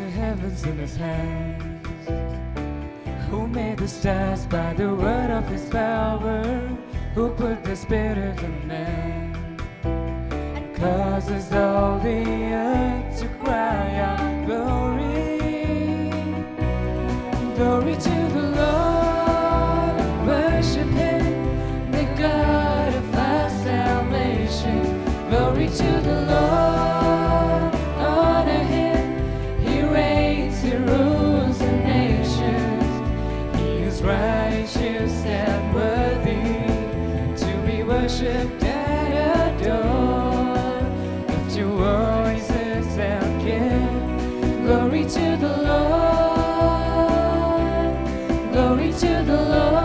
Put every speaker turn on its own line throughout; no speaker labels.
the heavens in his hands, who made the stars by the word of his power, who put the spirit in man, and causes all the earth to cry out glory. Glory to the Lord, worship him, the God of our salvation. Glory to the Lord, honor him, he reigns, he rules the nations. He is righteous and worthy to be worshipped and adored. Lift your voices and give glory to the Lord. Glory to the Lord,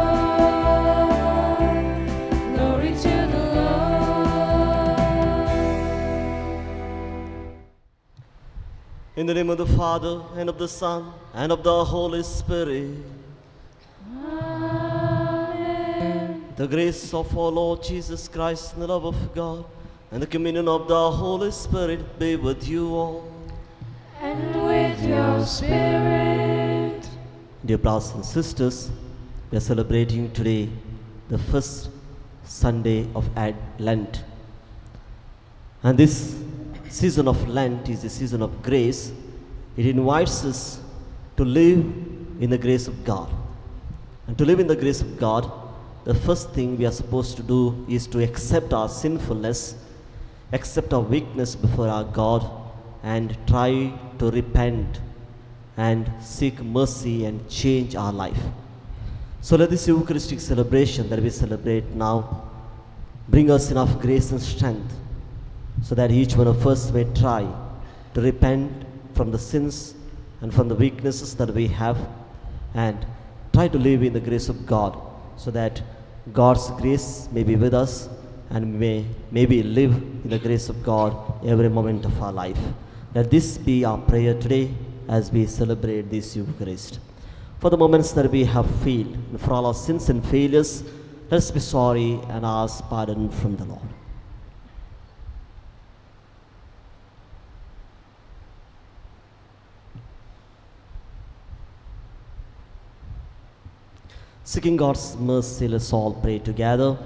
glory to the Lord.
In the name of the Father, and of the Son, and of the Holy Spirit.
Amen.
The grace of our Lord Jesus Christ, and the love of God, and the communion of the Holy Spirit be with you all.
And with your spirit.
Dear brothers and sisters, we are celebrating today the first Sunday of Lent. And this season of Lent is a season of grace. It invites us to live in the grace of God. And to live in the grace of God, the first thing we are supposed to do is to accept our sinfulness, accept our weakness before our God, and try to repent and seek mercy and change our life. So let this Eucharistic celebration that we celebrate now bring us enough grace and strength so that each one of us may try to repent from the sins and from the weaknesses that we have, and try to live in the grace of God so that God's grace may be with us and maybe live in the grace of God every moment of our life. Let this be our prayer today as we celebrate this Eucharist. For the moments that we have failed, and for all our sins and failures, let us be sorry and ask pardon from the Lord. Seeking God's mercy, let's all pray together.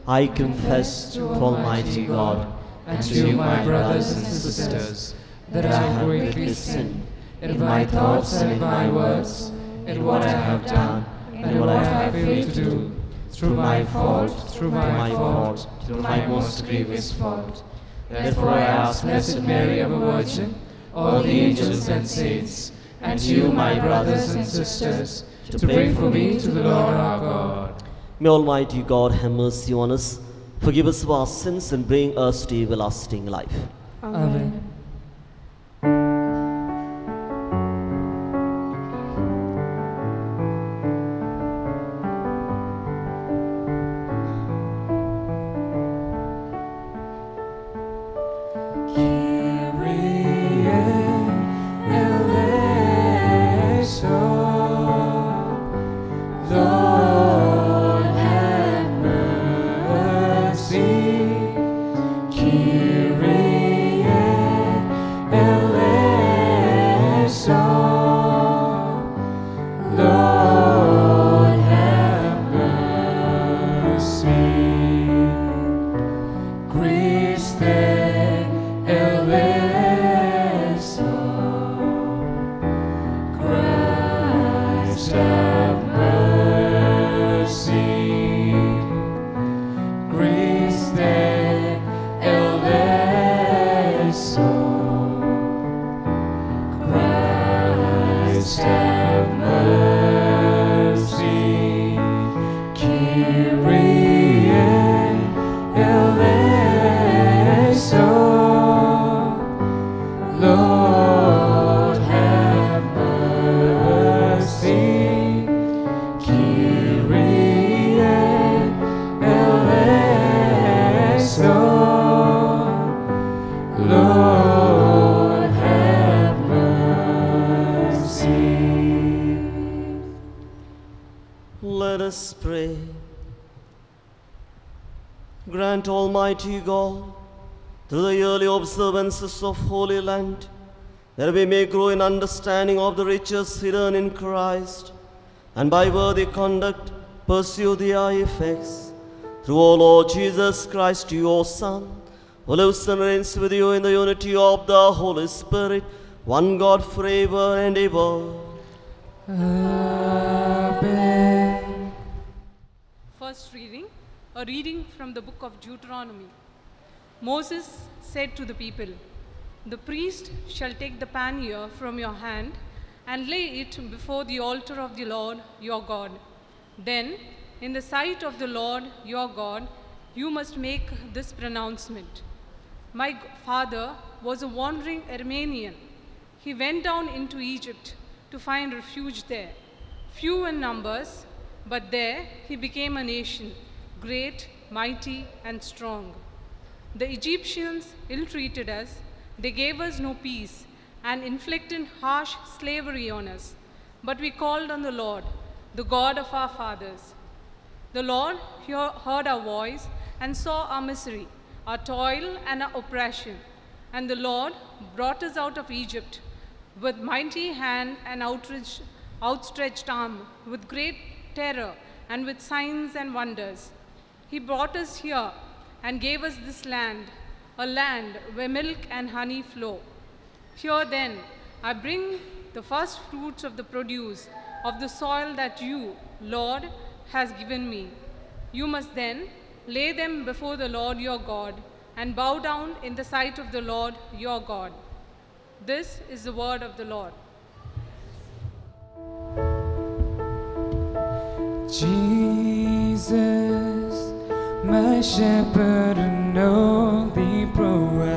I confess to Almighty God
and to you, my brothers and sisters, that I have greatly sinned in my thoughts and in my words, in what I have done and what I have failed to do, through my fault, through my most grievous fault. Therefore I ask Blessed Mary, ever Virgin, all the angels and saints, and you, my brothers and sisters, to pray for me to the Lord our God.
May Almighty God have mercy on us, forgive us of our sins, and bring us to everlasting life.
Amen.
Let us pray. Grant, Almighty God, through the yearly observances of Holy Lent, that we may grow in understanding of the riches hidden in Christ, and by worthy conduct pursue the high effects. Through our Lord Jesus Christ, your Son, who lives and reigns with you in the unity of the Holy Spirit, one God forever and ever.
Amen.
First reading, a reading from the book of Deuteronomy. Moses said to the people, "The priest shall take the pannier from your hand and lay it before the altar of the Lord your God. Then, in the sight of the Lord your God, you must make this pronouncement. My father was a wandering Armenian. He went down into Egypt to find refuge there, few in numbers, but there he became a nation, great, mighty, and strong. The Egyptians ill-treated us. They gave us no peace and inflicted harsh slavery on us. But we called on the Lord, the God of our fathers. The Lord heard our voice and saw our misery, our toil and our oppression. And the Lord brought us out of Egypt with mighty hand and outstretched arm, with great terror and with signs and wonders. He brought us here and gave us this land, a land where milk and honey flow. Here then I bring the first fruits of the produce of the soil that you, Lord, has given me. You must then lay them before the Lord your God and bow down in the sight of the Lord your God." This is the word of the Lord.
Jesus, my shepherd and only provider,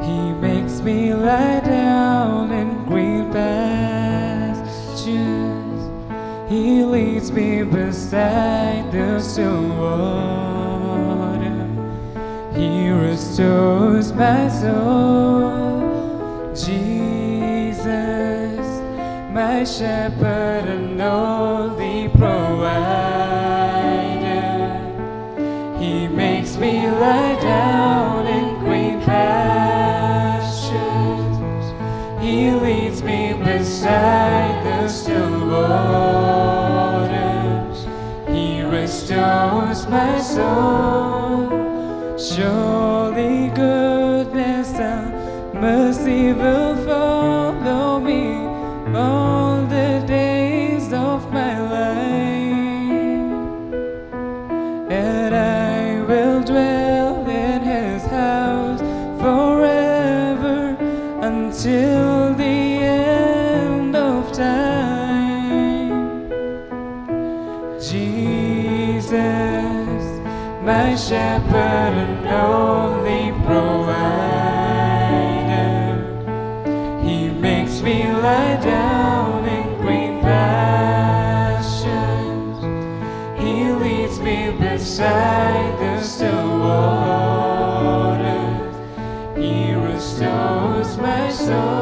he makes me lie down in green pastures. He leads me beside the still water. He restores my soul. Jesus, my shepherd and only provider, he makes me lie down in green pastures. He leads me beside the still waters. He restores my soul. Surely goodness and mercy will follow me all the days of my life, and I will dwell in his house forever until the end of time. Jesus, my shepherd and only provider, he makes me lie down in green pastures. He leads me beside the still waters. He restores my soul.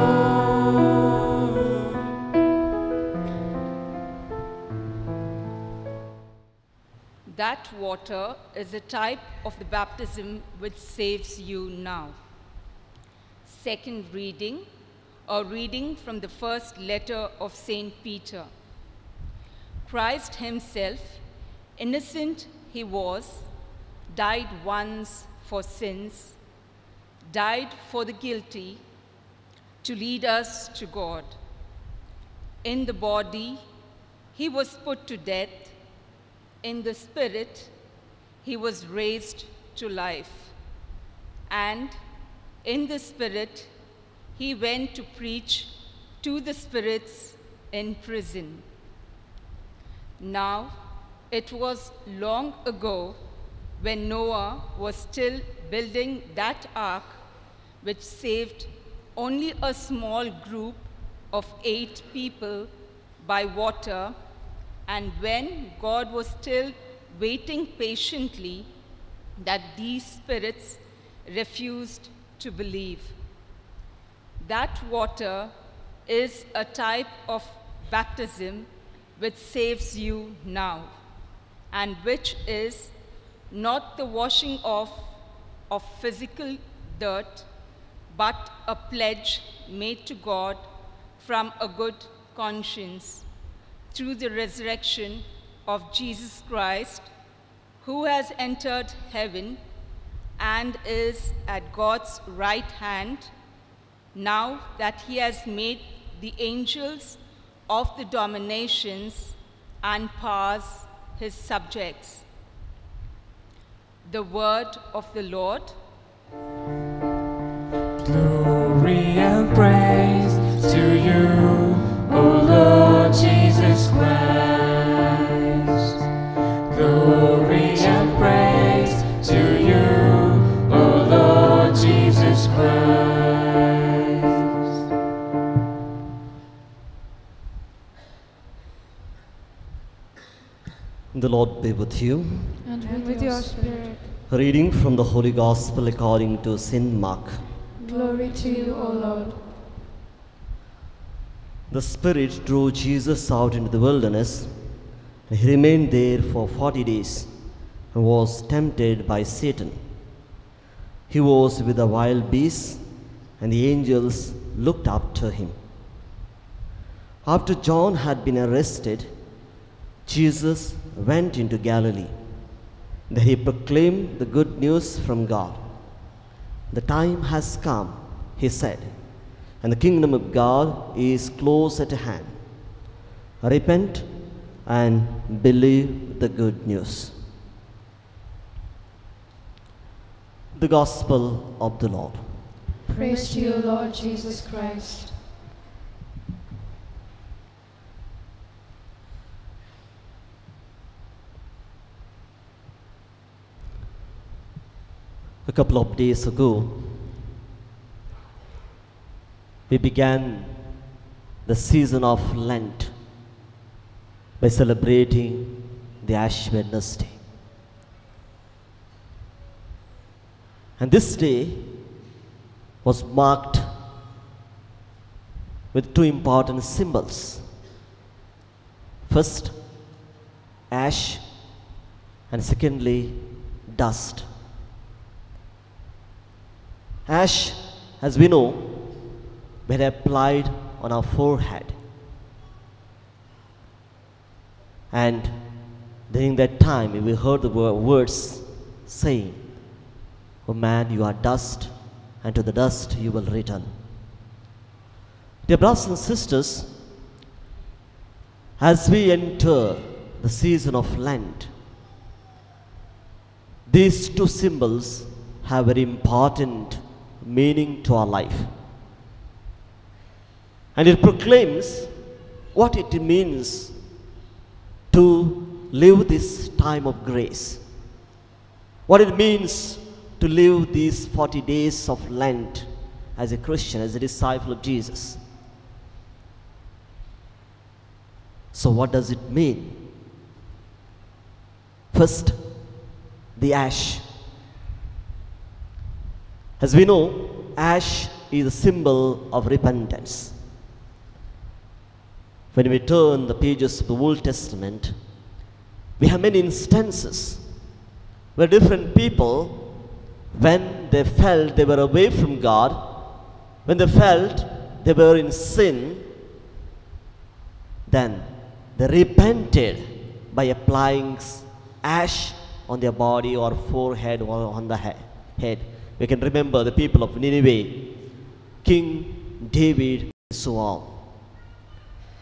That water is a type of the baptism which saves you now. Second reading, a reading from the first letter of St. Peter. Christ himself, innocent he was, died once for sins, died for the guilty, to lead us to God. In the body, he was put to death. In the spirit, he was raised to life. And in the spirit, he went to preach to the spirits in prison. Now, it was long ago when Noah was still building that ark which saved only a small group of 8 people by water, and when God was still waiting patiently that these spirits refused to believe. That water is a type of baptism which saves you now, and which is not the washing off of physical dirt, but a pledge made to God from a good conscience through the resurrection of Jesus Christ, who has entered heaven and is at God's right hand, now that he has made the angels of the dominations and powers his subjects. The word of the Lord.
Glory and praise to you, O Lord Jesus Christ. Glory and praise to you, O Lord Jesus Christ.
The Lord be with you.
And with your spirit.
A reading from the Holy Gospel according to St. Mark.
Glory to you, O Lord.
The Spirit drew Jesus out into the wilderness, and he remained there for 40 days and was tempted by Satan. He was with the wild beasts, and the angels looked up to him. After John had been arrested, Jesus went into Galilee. There he proclaimed the good news from God. The time has come, he said, and the kingdom of God is close at hand. Repent and believe the good news. The Gospel of the Lord.
Praise to you, Lord Jesus Christ.
A couple of days ago, we began the season of Lent by celebrating the Ash Wednesday. And this day was marked with two important symbols. First, ash, and secondly, dust. Ash, as we know, when applied on our forehead. And during that time, we heard the words saying, "O man, you are dust, and to the dust you will return." Dear brothers and sisters, as we enter the season of Lent, these two symbols have very important meaning to our life. And it proclaims what it means to live this time of grace. What it means to live these 40 days of Lent as a Christian, as a disciple of Jesus. So what does it mean? First, the ash. As we know, ash is a symbol of repentance. When we turn the pages of the Old Testament, we have many instances where different people, when they felt they were away from God, when they felt they were in sin, then they repented by applying ash on their body or forehead or on the head. We can remember the people of Nineveh, King David, and so on.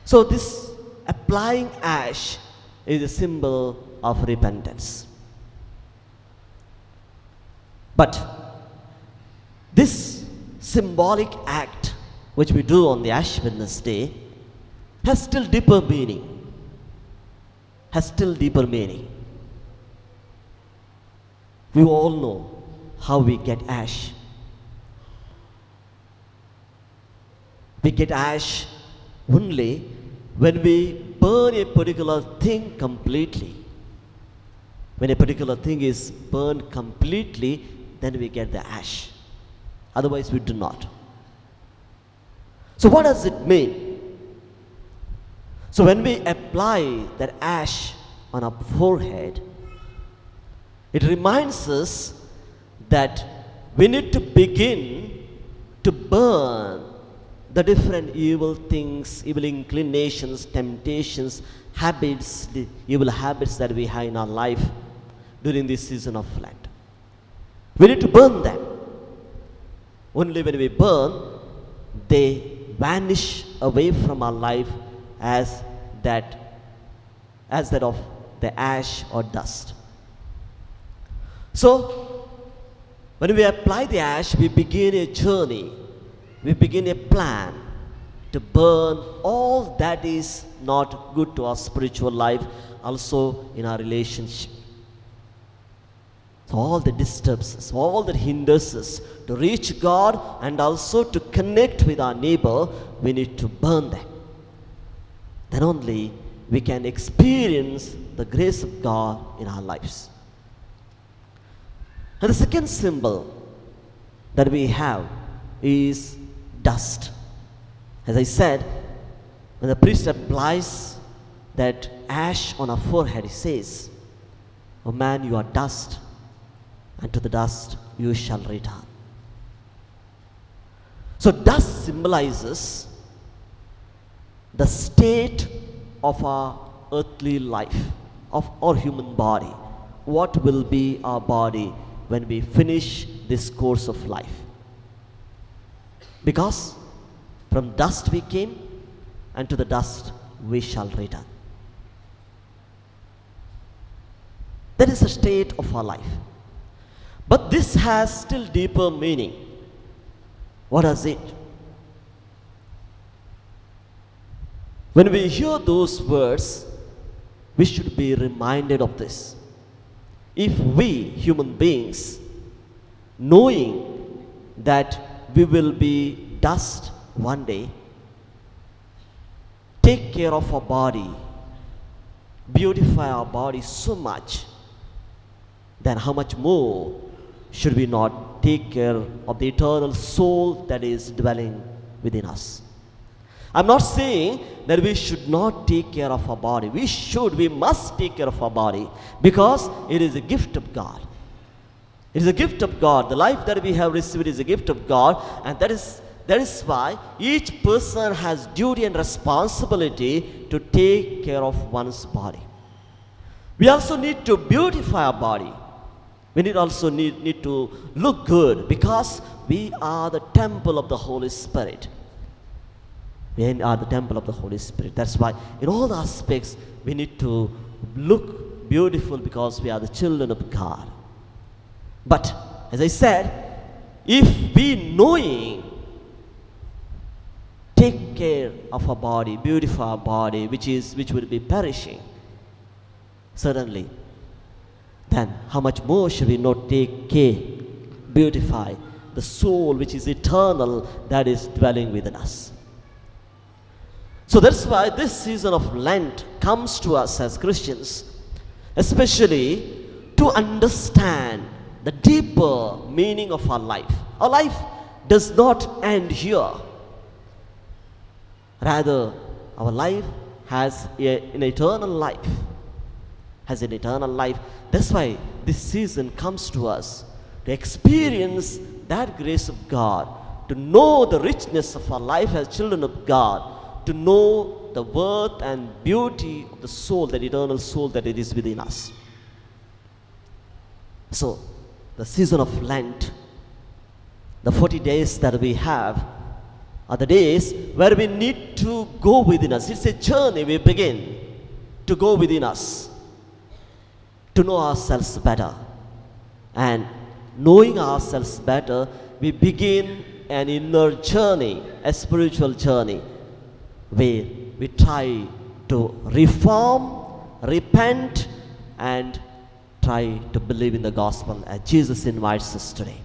So this applying ash is a symbol of repentance. But this symbolic act which we do on the Ash Wednesday has still deeper meaning. We all know how we get ash. We get ash only when we burn a particular thing completely. When a particular thing is burned completely, then we get the ash. Otherwise, we do not. So what does it mean? So when we apply that ash on our forehead, it reminds us that we need to begin to burn the different evil things, evil inclinations, temptations, habits, the evil habits that we have in our life during this season of Lent. We need to burn them. Only when we burn, they vanish away from our life as that of the ash or dust. So, when we apply the ash, we begin a journey, we begin a plan to burn all that is not good to our spiritual life, also in our relationship. So all the disturbs, all that hinders us to reach God and also to connect with our neighbor, we need to burn them. Then only we can experience the grace of God in our lives. And the second symbol that we have is dust. As I said, when the priest applies that ash on our forehead, he says, "O man, you are dust, and to the dust you shall return." So dust symbolizes the state of our earthly life, of our human body. What will be our body when we finish this course of life? Because from dust we came, and to the dust we shall return. That is the state of our life. But this has still deeper meaning. What is it? When we hear those words, we should be reminded of this. If we, human beings, knowing that we will be dust one day, take care of our body, beautify our body so much, then how much more should we not take care of the eternal soul that is dwelling within us? I'm not saying that we should not take care of our body. We must take care of our body because it is a gift of God. It is a gift of God. The life that we have received is a gift of God, and that is why each person has duty and responsibility to take care of one's body. We also need to beautify our body. We also need to look good because we are the temple of the Holy Spirit. We are the temple of the Holy Spirit. That's why in all aspects we need to look beautiful because we are the children of God. But as I said, if we knowing take care of our body, beautify our body, which will be perishing, certainly, then how much more should we not take care, beautify the soul which is eternal that is dwelling within us. So that's why this season of Lent comes to us as Christians, especially to understand the deeper meaning of our life. Our life does not end here. Rather, our life has an eternal life. Has an eternal life. That's why this season comes to us to experience that grace of God, to know the richness of our life as children of God, to know the worth and beauty of the soul, that eternal soul that it is within us. So, the season of Lent, the 40 days that we have, are the days where we need to go within us. It's a journey we begin to go within us, to know ourselves better. And knowing ourselves better, we begin an inner journey, a spiritual journey, where we try to reform, repent, and try to believe in the gospel as Jesus invites us today.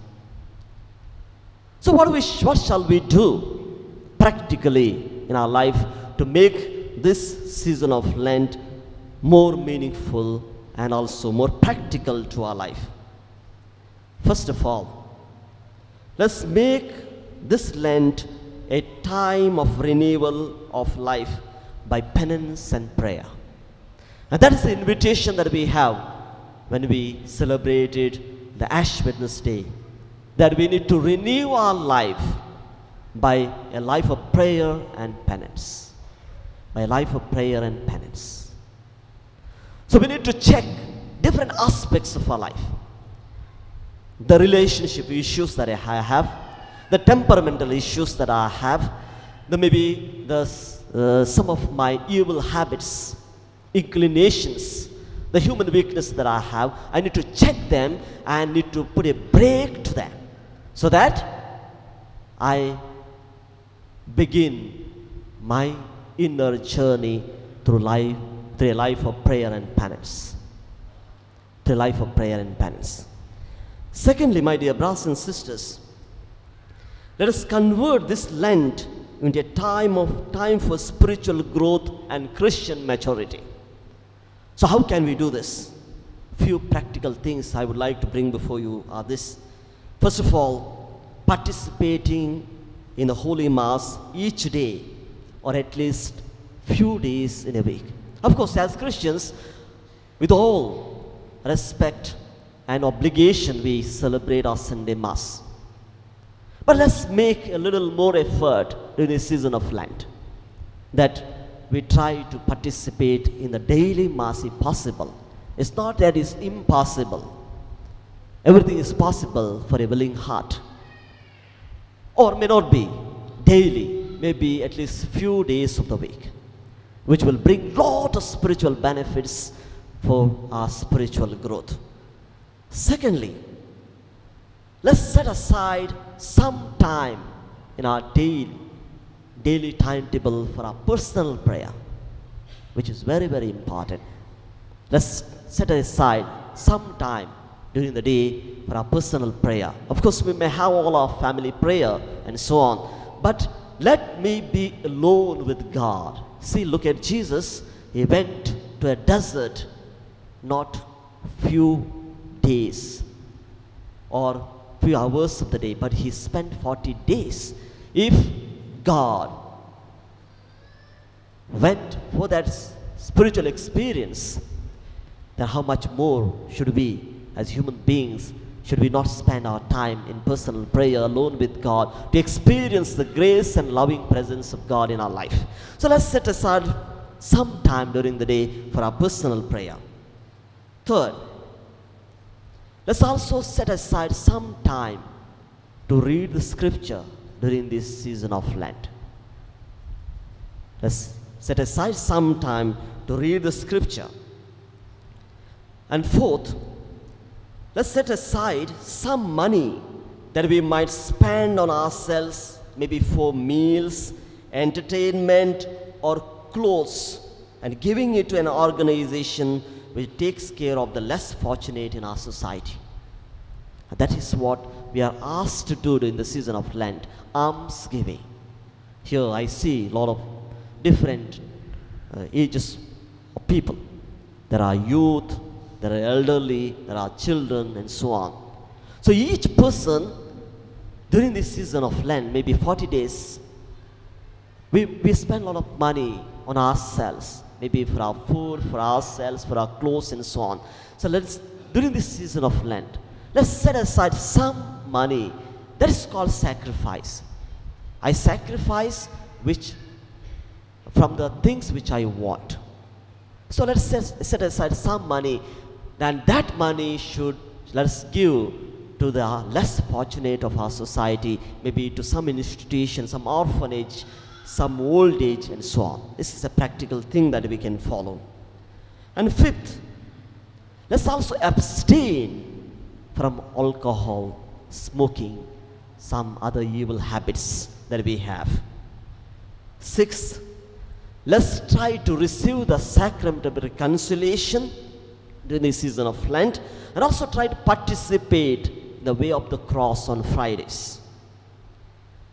So what shall we do practically in our life to make this season of Lent more meaningful and also more practical to our life? First of all, let's make this Lent a time of renewal of life by penance and prayer. And that is the invitation that we have when we celebrated the Ash Wednesday, that we need to renew our life by a life of prayer and penance. By a life of prayer and penance. So we need to check different aspects of our life. The relationship issues that I have, the temperamental issues that I have, maybe some of my evil habits, inclinations, the human weakness that I have. I need to check them and need to put a break to them so that I begin my inner journey through a life of prayer and penance. Through a life of prayer and penance. Secondly, my dear brothers and sisters, let us convert this Lent into a time for spiritual growth and Christian maturity. So how can we do this? Few practical things I would like to bring before you are this. First of all, participating in the Holy Mass each day or at least few days in a week. Of course, as Christians, with all respect and obligation, we celebrate our Sunday Mass. But let's make a little more effort during the season of Lent, that we try to participate in the daily Mass if possible. It's not that it's impossible. Everything is possible for a willing heart. Or may not be daily, maybe at least few days of the week, which will bring lot of spiritual benefits for our spiritual growth. Secondly, let's set aside some time in our daily timetable for our personal prayer, which is very, very important. Let's set aside some time during the day for our personal prayer. Of course, we may have all our family prayer and so on, but let me be alone with God. See, look at Jesus. He went to a desert not few days or few hours of the day, but he spent 40 days. If God went for that spiritual experience, then how much more should we as human beings, should we not spend our time in personal prayer alone with God to experience the grace and loving presence of God in our life? So let's set aside some time during the day for our personal prayer. Third, let's also set aside some time to read the scripture during this season of Lent. Let's set aside some time to read the scripture. And fourth, let's set aside some money that we might spend on ourselves, maybe for meals, entertainment, or clothes, and giving it to an organization which takes care of the less fortunate in our society. That is what we are asked to do in the season of Lent, almsgiving. Here I see a lot of different ages of people. There are youth, there are elderly, there are children, and so on. So each person during this season of Lent, maybe 40 days, we spend a lot of money on ourselves, maybe for our food, for ourselves, for our clothes, and so on. So during this season of Lent, let's set aside some money. That is called sacrifice. I sacrifice from the things which I want. So let's set aside some money, and that money let's give to the less fortunate of our society, maybe to some institution, some orphanage, some old age, and so on. This is a practical thing that we can follow. And fifth, let's also abstain from alcohol, smoking, some other evil habits that we have. Sixth, let's try to receive the sacrament of reconciliation during the season of Lent, and also try to participate in the way of the cross on Fridays.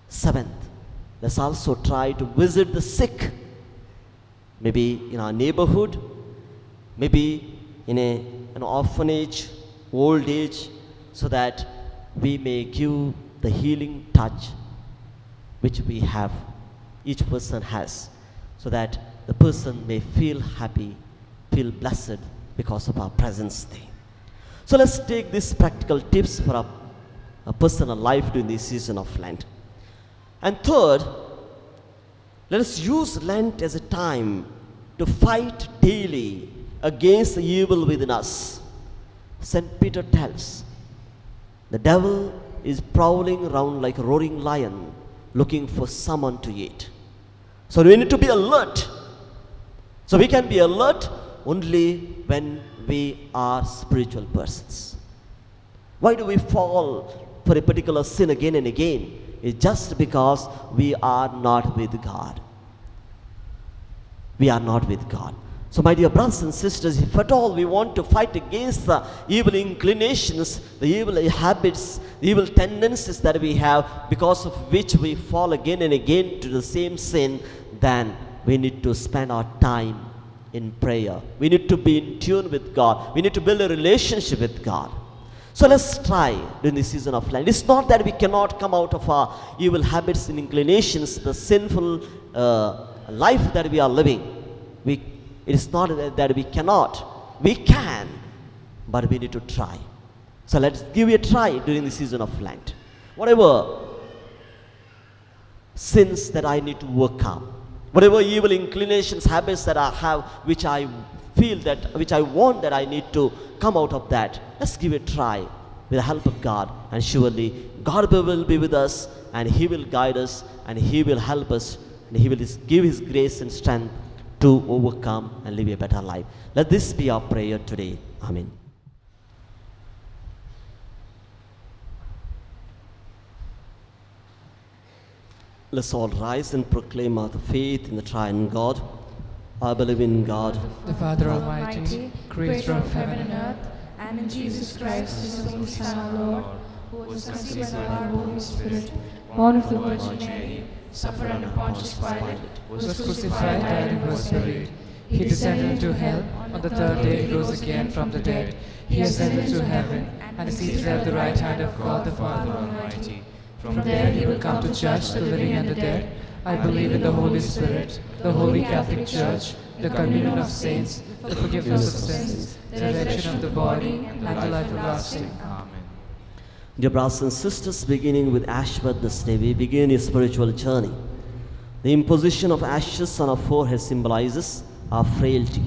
Seventh, let's also try to visit the sick, maybe in our neighborhood, maybe in an orphanage, old age, so that we may give the healing touch which we have, each person has, so that the person may feel happy, feel blessed because of our presence there. So let's take these practical tips for our personal life during this season of Lent. And third, let us use Lent as a time to fight daily against the evil within us. St. Peter tells, the devil is prowling around like a roaring lion looking for someone to eat. So we need to be alert. So we can be alert only when we are spiritual persons. Why do we fall for a particular sin again and again? It's just because we are not with God. We are not with God. So my dear brothers and sisters, if at all we want to fight against the evil inclinations, the evil habits, the evil tendencies that we have, because of which we fall again and again to the same sin, then we need to spend our time in prayer. We need to be in tune with God. We need to build a relationship with God. So let's try during the season of Lent. It's not that we cannot come out of our evil habits and inclinations, the sinful life that we are living. It is not that we cannot. We can, but we need to try. So let's give it a try during the season of Lent. Whatever sins that I need to overcome, whatever evil inclinations, habits that I have, which I feel that, which I want that I need to come out of that, let's give it a try with the help of God. And surely God will be with us, and He will guide us, and He will help us, and He will give His grace and strength to overcome and live a better life. Let this be our prayer today. Amen. Let's all rise and proclaim our faith in the triune God. I believe in God,
the Father Almighty, creator of heaven and earth,
and in Jesus Christ, His only Son, our Lord, who was conceived by the Holy Spirit, born of the Virgin Mary, suffered under Pontius Pilate,
was crucified, died, and was buried. He descended into hell. On the third day he rose again from the dead. He ascended to heaven, and is seated at the right hand of God the Father Almighty. From there he will come to judge the living and the dead. I believe in the Holy Spirit, the Holy Catholic Church, the communion of saints, the forgiveness of sins, the resurrection of the body, and the life everlasting. Amen.
Dear brothers and sisters, beginning with Ash this day, we begin a spiritual journey. The imposition of ashes on our forehead symbolizes our frailty.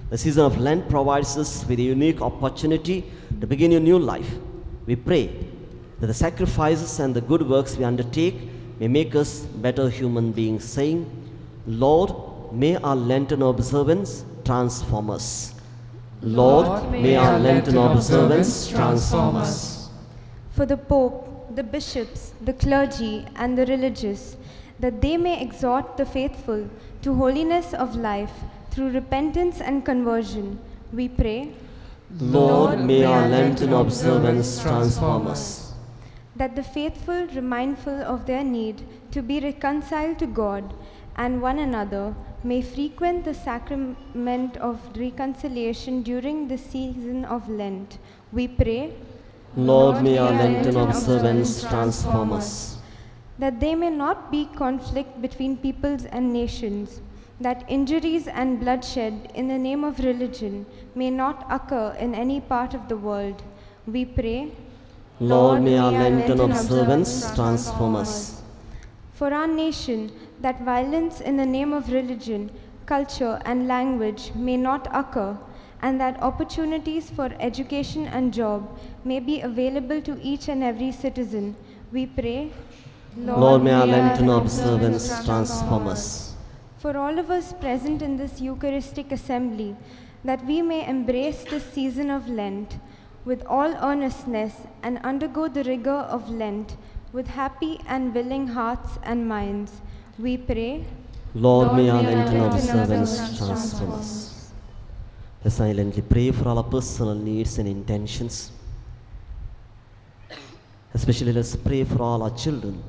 The season of Lent provides us with a unique opportunity to begin a new life. We pray that the sacrifices and the good works we undertake may make us better human beings, saying, Lord, may our Lenten observance transform us. Lord, may our Lenten observance transform us.
For the Pope, the bishops, the clergy, and the religious, that they may exhort the faithful to holiness of life through repentance and conversion, we pray.
Lord, may our Lenten observance transform us.
That the faithful, remindful of their need to be reconciled to God and one another, may frequent the sacrament of reconciliation during the season of Lent, we pray.
Lord, may our Lenten observance transform us.
That there may not be conflict between peoples and nations, that injuries and bloodshed in the name of religion may not occur in any part of the world, we pray.
Lord, may our Lenten observance transform us.
For our nation, that violence in the name of religion, culture, and language may not occur, and that opportunities for education and job may be available to each and every citizen, we pray.
Lord, may our Lenten observance transform us.
For all of us present in this Eucharistic assembly, that we may embrace this season of Lent with all earnestness and undergo the rigor of Lent with happy and willing hearts and minds, we pray.
Lord, may our Lenten observance transform us. Let's silently pray for all our personal needs and intentions. Especially let's pray for all our children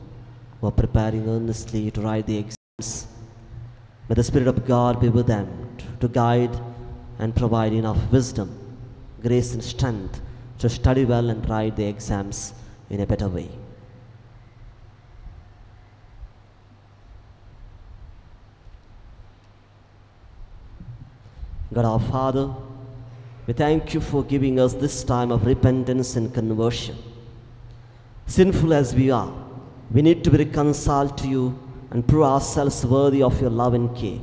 who are preparing earnestly to write the exams. May the Spirit of God be with them to guide and provide enough wisdom, grace and strength to study well and write the exams in a better way. God our Father, we thank you for giving us this time of repentance and conversion. Sinful as we are, We need to be reconciled to you and prove ourselves worthy of your love and care.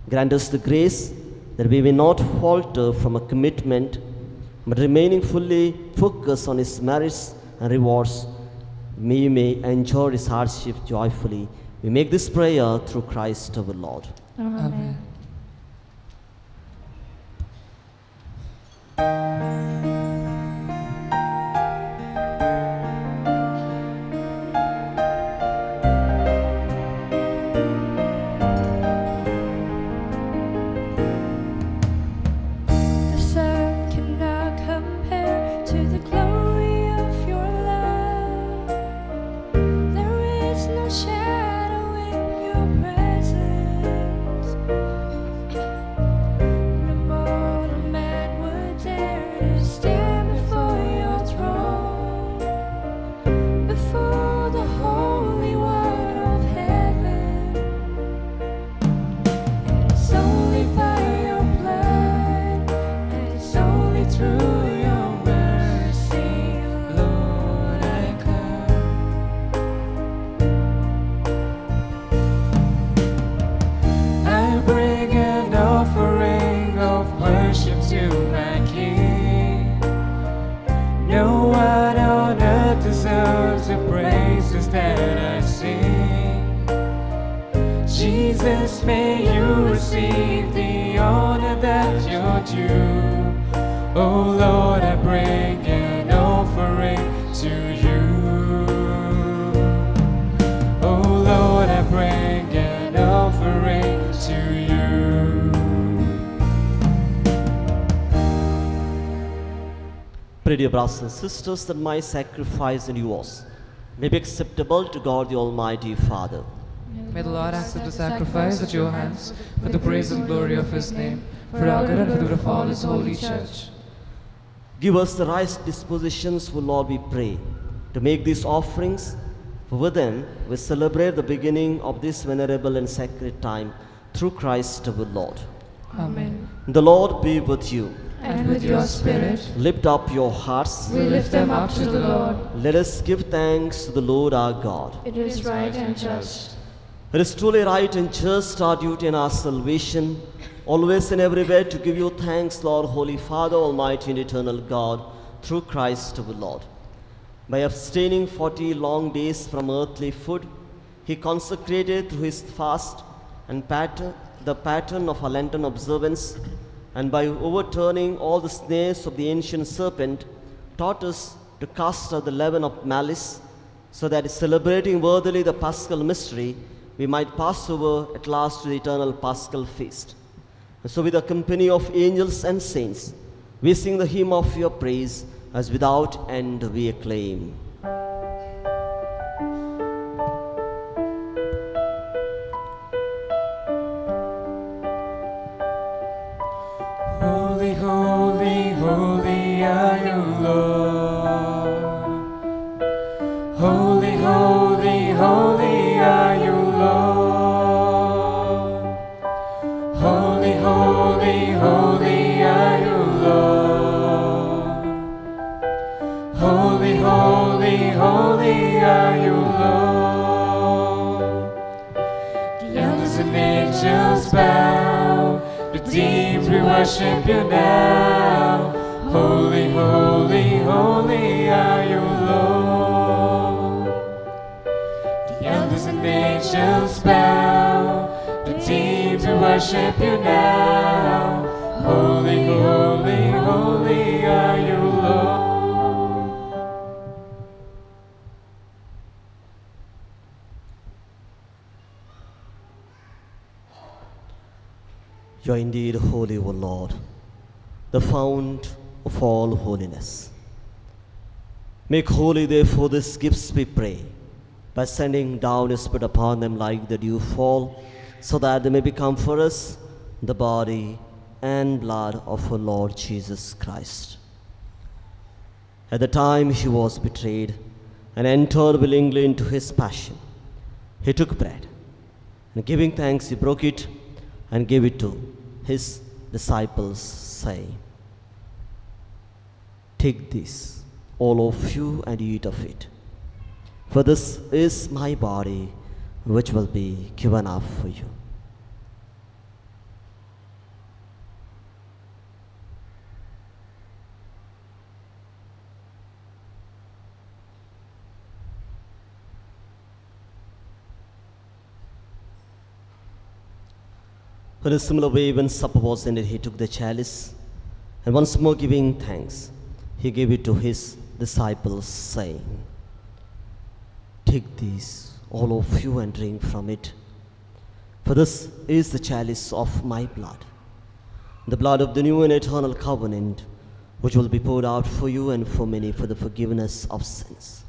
Grant us the grace that we may not falter from a commitment, but remaining fully focused on His merits and rewards, we may enjoy His hardship joyfully. We make this prayer through Christ our Lord.
Amen.
The sun cannot compare to the glory of your love. There is no shadow in your presence. No mortal man would dare to stand before your throne, before the Holy One of heaven. And it's only by your blood, and it's only through your mercy, Lord, I come.
I bring an offering of worship to my King. No one on earth deserves the praises that I sing. Jesus, may you receive the honor that you're due. Oh Lord, I bring an offering to you. Oh Lord, I bring an offering to you.
Pray, dear brothers and sisters, that my sacrifice and yours may be acceptable to God the Almighty Father.
May the Lord accept the sacrifice at your hands for the praise and glory of His name, for our good and for the good of all His holy church.
Give us the right dispositions, O Lord, we pray, to make these offerings, for with them we celebrate the beginning of this venerable and sacred time through Christ our Lord.
Amen.
The Lord be with you.
And with your spirit,
Lift up your hearts.
we lift them up to the Lord.
Let us give thanks to the Lord our God.
It is right and just.
It is truly right and just, our duty and our salvation, always and everywhere to give you thanks, Lord, Holy Father, Almighty and eternal God, through Christ our Lord. By abstaining 40 long days from earthly food, He consecrated through His fast and the pattern of our Lenten observance, and by overturning all the snares of the ancient serpent, taught us to cast out the leaven of malice, so that celebrating worthily the Paschal mystery, we might pass over at last to the eternal Paschal feast. And so with the company of angels and saints, we sing the hymn of your praise, as without end we acclaim.
Holy, holy, holy are you, Lord. Holy, holy, holy are you, Lord. Holy, holy, holy are you, Lord. Holy, holy, holy are you, Lord. The elders and angels bow, redeemed, we worship you now. Holy, holy, holy are you, Lord. The elders and angels bow, redeemed, we worship you now. Holy, holy, holy are you, Lord.
You are indeed holy, O Lord, the fount of all holiness. Make holy, therefore, these gifts, we pray, by sending down your Spirit upon them like the dew fall, so that they may become for us the body and blood of our Lord Jesus Christ. At the time he was betrayed and entered willingly into his passion, he took bread, and giving thanks, he broke it and gave it to his disciples, saying, "Take this, all of you, and eat of it. For this is my body, which will be given up for you. In a similar way, when supper was ended, he took the chalice, and once more giving thanks, he gave it to his disciples, saying, "Take these, all of you, and drink from it. For this is the chalice of my blood, the blood of the new and eternal covenant, which will be poured out for you and for many for the forgiveness of sins.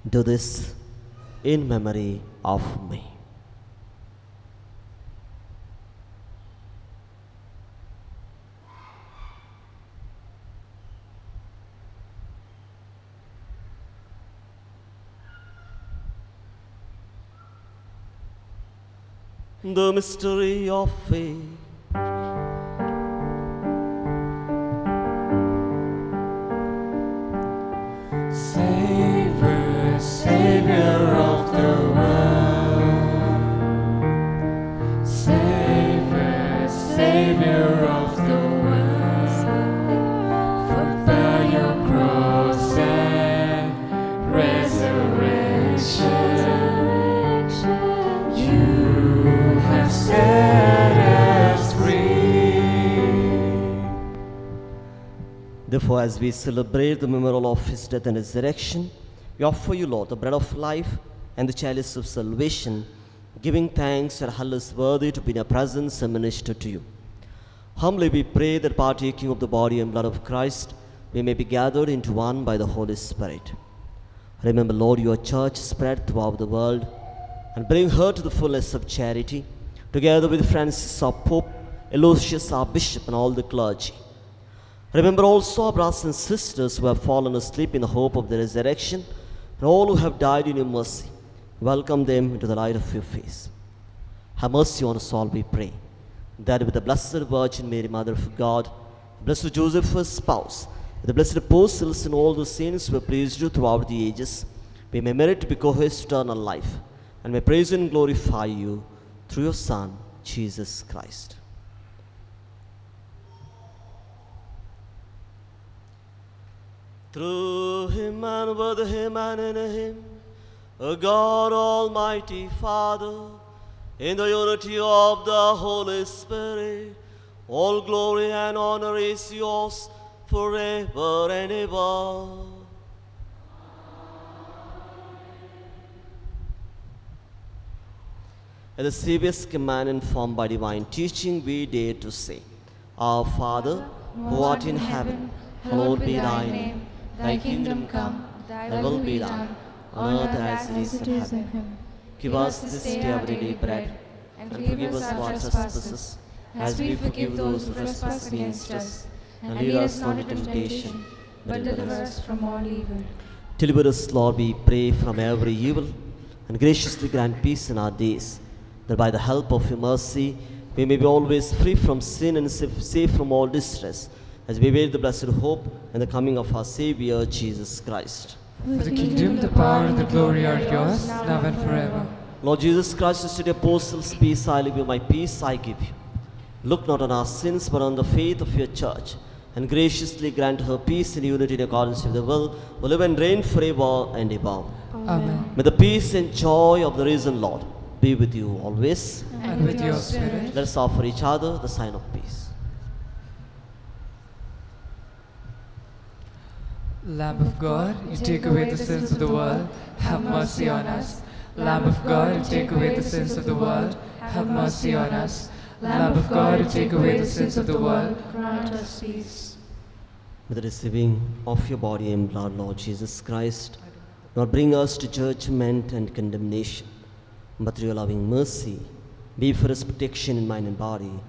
Do this in memory of me." The mystery of faith.
Savior, Savior of the world. Savior, Savior of the world. For by your cross and resurrection, you have set us free.
Therefore, as we celebrate the memorial of his death and resurrection, we offer you, Lord, the bread of life and the chalice of salvation, giving thanks that held us worthy to be in your presence and minister to you. Humbly we pray that partaking of the body and blood of Christ, we may be gathered into one by the Holy Spirit. Remember, Lord, your church spread throughout the world, and bring her to the fullness of charity, together with Francis our Pope, Aloysius our Bishop, and all the clergy. Remember also our brothers and sisters who have fallen asleep in the hope of the resurrection, and all who have died in your mercy. Welcome them into the light of your face. Have mercy on us all, we pray, that with the Blessed Virgin Mary, Mother of God, Blessed Joseph, her spouse, with the blessed apostles and all the saints who have praised you throughout the ages, we may merit to be co-heirs to eternal life, and may praise and glorify you through your Son, Jesus Christ. Through him and with him and in him, O God Almighty Father, in the unity of the Holy Spirit, all glory and honor is yours forever and ever. At the serious command informed by divine teaching, we dare to say, Our Father, who art in heaven, hallowed be thy name. Thy kingdom come, thy will be done, on earth as it is in heaven. Give us this day our daily bread, and forgive us our trespasses, as we forgive those who trespass against us. And lead us not into temptation, but deliver us from all evil. Deliver us, Lord, we pray, from every evil, and graciously grant peace in our days, that by the help of your mercy we may be always free from sin and safe from all distress, as we await the blessed hope and the coming of our Savior, Jesus Christ.
For the kingdom, the power, and the glory are yours, now and forever.
Lord Jesus Christ, you said to the apostles, "Peace I leave you, my peace I give you." Look not on our sins, but on the faith of your church, and graciously grant her peace and unity in accordance with the will, who live and reign forever and ever.
Amen.
May the peace and joy of the risen Lord be with you always.
And with your spirit.
Let us offer each other the sign of peace.
Lamb of God, you take away the sins of the world, have mercy on us. Lamb of God, you take away the sins of the world, have mercy on us. Lamb of God, you take away the sins of the world,
grant us peace.
With the receiving of your body and blood, Lord Jesus Christ, not bring us to judgment and condemnation, but through your loving mercy, be for us protection in mind and body,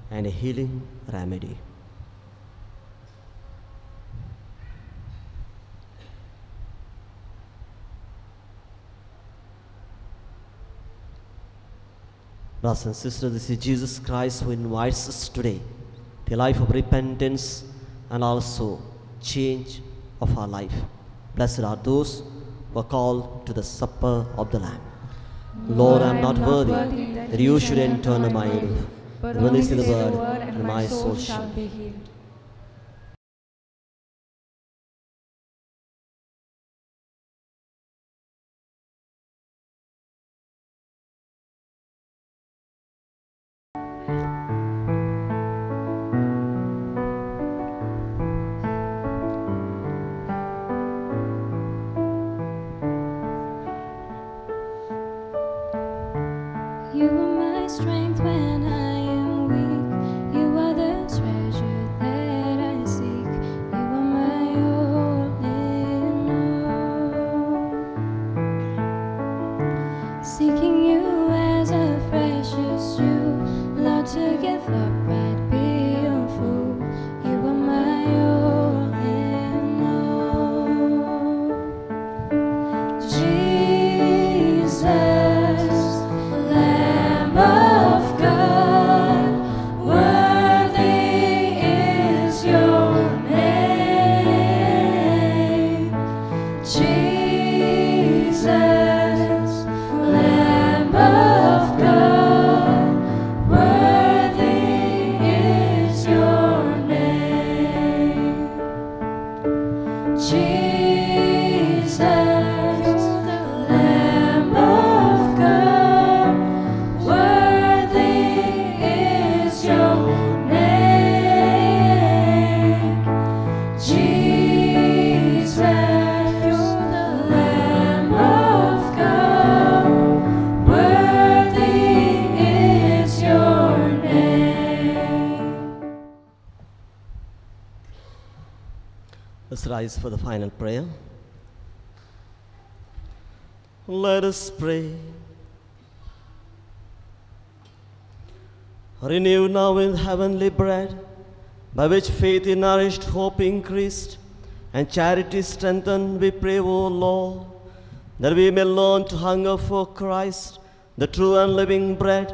and a healing remedy. Brothers and sisters, this is Jesus Christ who invites us today to a life of repentance and also change of our life. Blessed are those who were called to the supper of the Lamb. Lord, I am not worthy that you should enter under my roof, but only say the word, and my soul shall be healed.
You are my strength when I am weak. You are the treasure that I seek. You are my all in all. Seeking you as a precious jewel, Lord, to give up I'd be a fool. You are my all in all. Jesus. Of God, worthy is your name, Jesus, Lamb of God, worthy is your name, Jesus, the Lamb of God. Worthy is your name, Jesus, you're the Lamb of God. Worthy is your name.
Let's rise for the final prayer. Let us pray. Renewed now with heavenly bread, by which faith in nourished, hope increased, and charity strengthened, we pray, O Lord, that we may learn to hunger for Christ, the true and living bread,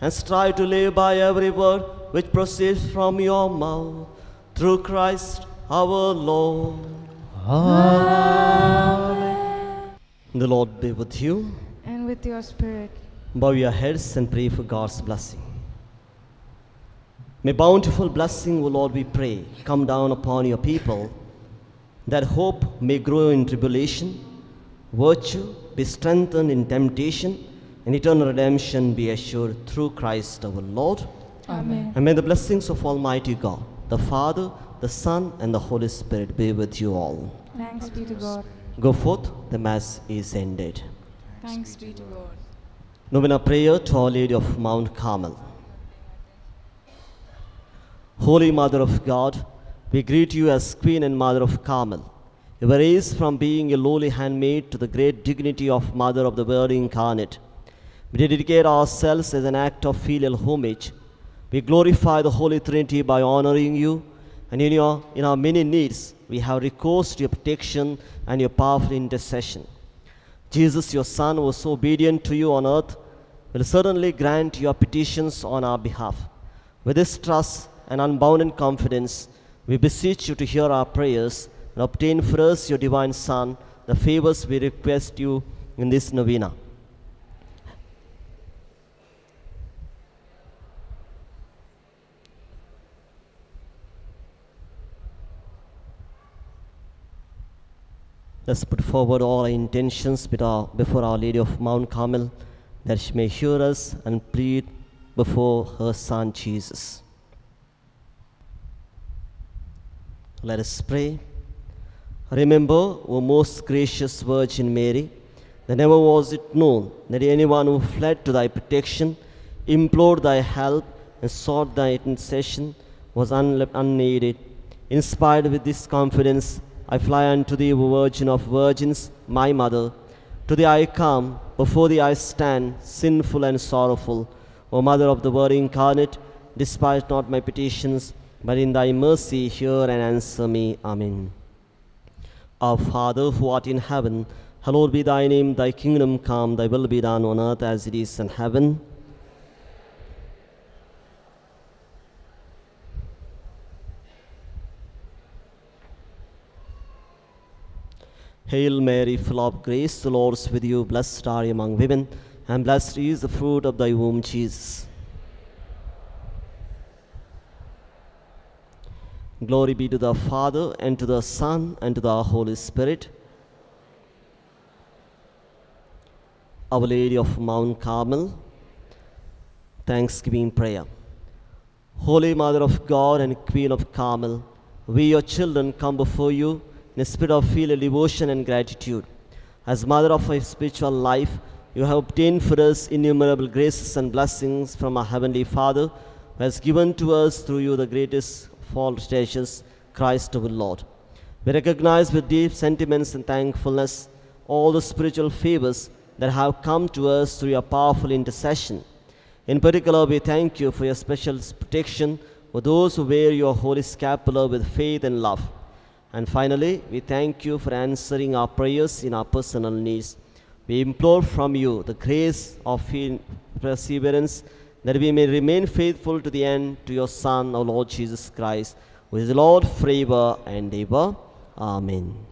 and strive to live by every word which proceeds from your mouth, through Christ our Lord.
Amen.
The Lord be with you.
And with your spirit.
Bow your heads and pray for God's blessing. May bountiful blessing, O Lord, we pray, come down upon your people, that hope may grow in tribulation, virtue be strengthened in temptation, and eternal redemption be assured through Christ our Lord.
Amen.
And may the blessings of Almighty God, the Father, the Son, and the Holy Spirit be with you all.
Thanks be to God.
Go forth, the Mass is ended.
Thanks be to God.
Novena prayer to Our Lady of Mount Carmel. Holy Mother of God, we greet you as Queen and Mother of Carmel. You were raised from being a lowly handmaid to the great dignity of Mother of the Word incarnate. We dedicate ourselves as an act of filial homage. We glorify the Holy Trinity by honoring you, and in our many needs, we have recourse to your protection and your powerful intercession. Jesus, your Son, who was so obedient to you on earth, will certainly grant your petitions on our behalf. With this trust and unbounded confidence, we beseech you to hear our prayers and obtain for us, your divine Son, the favors we request you in this novena. Let's put forward all our intentions before Our Lady of Mount Carmel, that she may hear us and plead before her Son Jesus. Let us pray. Remember, O most gracious Virgin Mary, that never was it known that anyone who fled to thy protection, implored thy help, and sought thy intercession was unaided. Inspired with this confidence, I fly unto thee, O Virgin of Virgins, my Mother. To thee I come, before thee I stand, sinful and sorrowful. O Mother of the Word incarnate, despise not my petitions, but in thy mercy hear and answer me. Amen. Our Father, who art in heaven, hallowed be thy name. Thy kingdom come, thy will be done on earth as it is in heaven. Hail Mary, full of grace, the Lord is with you. Blessed are you among women, and blessed is the fruit of thy womb, Jesus. Glory be to the Father, and to the Son, and to the Holy Spirit. Our Lady of Mount Carmel, Thanksgiving Prayer. Holy Mother of God and Queen of Carmel, we, your children, come before you in a spirit of filial devotion and gratitude. As Mother of our spiritual life, you have obtained for us innumerable graces and blessings from our Heavenly Father, who has given to us through you the greatest of all treasures, Christ our Lord. We recognize with deep sentiments and thankfulness all the spiritual favors that have come to us through your powerful intercession. In particular, we thank you for your special protection for those who wear your holy scapular with faith and love. And finally, we thank you for answering our prayers in our personal needs. We implore from you the grace of perseverance, that we may remain faithful to the end to your Son, our Lord Jesus Christ, who is Lord forever and ever. Amen.